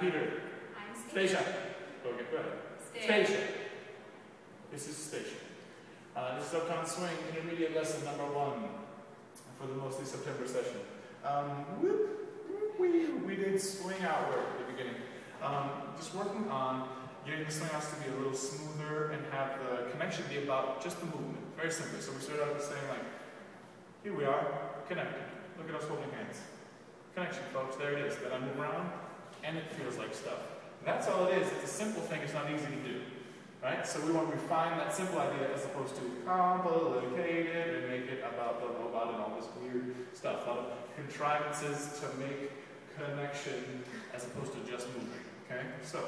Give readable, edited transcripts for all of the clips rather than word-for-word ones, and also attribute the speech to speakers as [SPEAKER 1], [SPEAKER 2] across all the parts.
[SPEAKER 1] Peter.
[SPEAKER 2] I'm
[SPEAKER 1] Station. Okay, go ahead. Station. This is Station. This is Uptown Swing, intermediate lesson number 1 for the mostly September session. We did swing out work at the beginning. Just working on getting the swing outs to be a little smoother and have the connection be about just the movement. Very simply. So we started out with saying like, here we are, connected. Look at us holding hands. Connection, folks, there it is. Then I move around, and it feels like stuff. That's all it is. It's a simple thing. It's not easy to do. Right? So we want to refine that simple idea as opposed to complicate it and make it about the robot and all this weird stuff. A lot of contrivances to make connection as opposed to just moving. Okay? So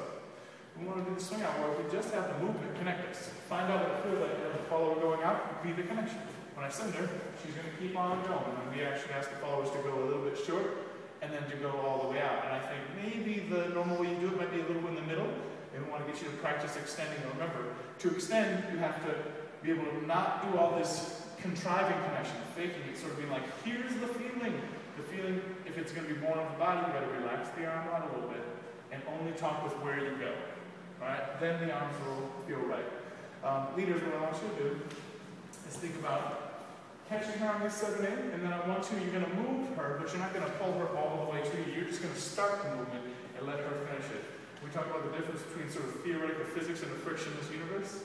[SPEAKER 1] we want to do the swing out work. We just have the movement connect us. Find out what it feels like to have the follower going out, be the connection. When I send her, she's going to keep on going. And we actually ask the followers to go a little bit short and then to go all the way out. And I think maybe the normal way you do it might be a little in the middle. And we want to get you to practice extending. And remember, to extend, you have to be able to not do all this contriving connection, faking it, sort of being like, here's the feeling. The feeling, if it's going to be born of the body, you got to relax the arm out a little bit and only talk with where you go. All right? Then the arms will feel right. Leaders, what I want you to do is think about catching her on this 7-8, and then I want you're going to move her, but you're not going to pull her all the way to you. You're just going to start the movement and let her finish it. We talk about the difference between sort of theoretical physics and a frictionless universe,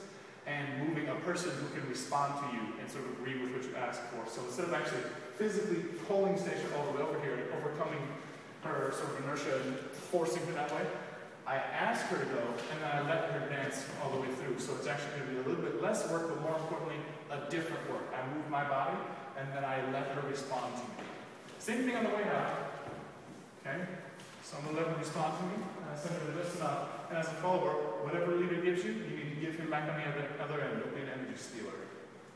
[SPEAKER 1] and moving a person who can respond to you and sort of agree with what you ask for. So instead of actually physically pulling Station all the way over here and overcoming her sort of inertia and forcing her that way, I ask her to go, and then I let her dance all the way through. So it's actually going to be a little bit less work, but more importantly, a different work. I move my body, and then I let her respond to me. Same thing on the way out. Okay? So I'm going to let her respond to me, and I send her just enough. And as a follower, whatever leader gives you, you need to give him back on the other end. Don't be an energy stealer.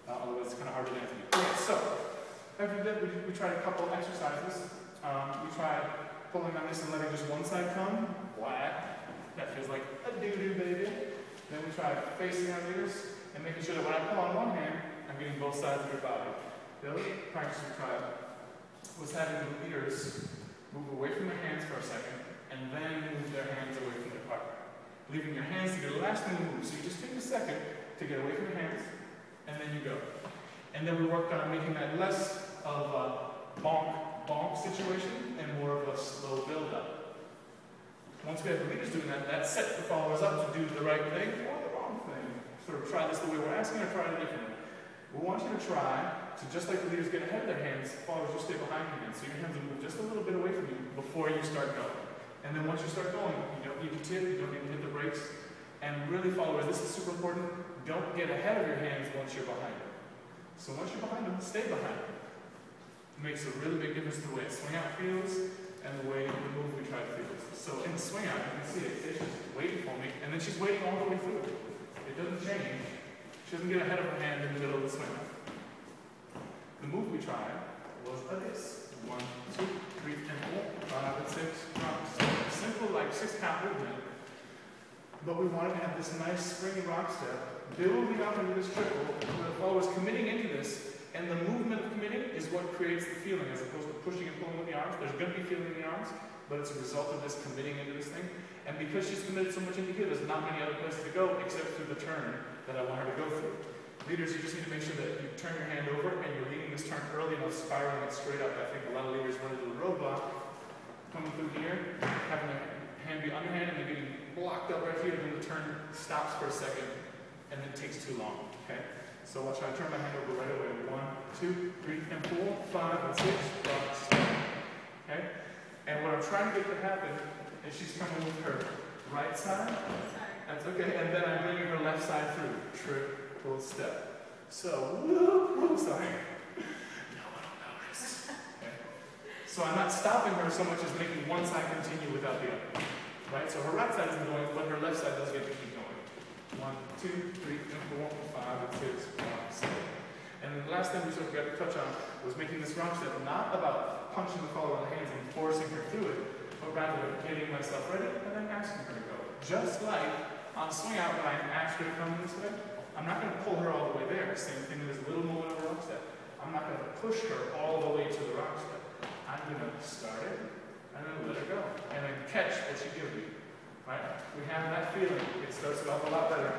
[SPEAKER 1] Otherwise, it's kind of hard to dance with you. Okay, so after that, we tried a couple exercises. We tried pulling on this and letting just one side come. Whack. That feels like a doo-doo, baby. Then we try facing our leaders and making sure that when I pull on one hand, I'm getting both sides of your body. The other practice we tried was having the leaders move away from their hands for a second and then move their hands away from their partner. Leaving your hands to be the last thing to move. So you just take a second to get away from your hands and then you go. And then we worked on making that less of a bonk situation and more of a slow build-up. Once we have the leaders doing that, that sets the followers up to do the right thing or the wrong thing. Sort of try this the way we're asking or try it differently. We want you to try to, just like the leaders get ahead of their hands, followers will stay behind your hands. So your hands will move just a little bit away from you before you start going. And then once you start going, you don't need to tip, you don't need to hit the brakes. And really, followers, this is super important, don't get ahead of your hands once you're behind them. So once you're behind them, stay behind them. It makes a really big difference to the way a swing out feels and the way the move we try to feels. So in the swing out, you can see it. She's waiting for me, and then she's waiting all the way through. It doesn't change. She doesn't get ahead of her hand in the middle of the swing out. The move we tried was this. 1, 2, 3, and 4, 5, and 6, rock, 7. Simple, like 6-count movement. But we wanted to have this nice springy rock step, building up into this triple, where the follower's committing into this, and the movement of committing is what creates the feeling, as opposed to pushing and pulling with the arms. There's going to be feeling in the arms, but it's a result of this committing into this thing. And because she's committed so much into here, there's not many other places to go except through the turn that I want her to go through. Leaders, you just need to make sure that you turn your hand over and you're leading this turn early enough, spiraling it straight up. I think a lot of leaders run into the roadblock, coming through here, having their hand be underhand, and they're getting blocked up right here, and then the turn stops for a second, and then it takes too long. Okay? So watch, I turn my hand over right away. 1, 2, 3, and 4, 5, and 6, rock, step. Okay? And what I'm trying to get to happen is she's coming with her right side. That's okay. And then I'm bringing her left side through. Triple step. So, sorry. No one will notice. Okay? So I'm not stopping her so much as making one side continue without the other. Right? So her right side isn't going, but her left side does get to keep going. 1, 2, 3, and 4, 5, and 6, rock, step. And then the last thing we sort of got to touch on was making this rock step not about punching the follower in the hands and forcing her through it, but rather getting myself ready and then asking her to go. Just like on swing out, when I ask her to come this way, I'm not going to pull her all the way there. Same thing with this little moment of a rock step. I'm not going to push her all the way to the rock step. I'm going to start it and then let her go. And then catch what she gives me. have that feeling, it starts it off a lot better.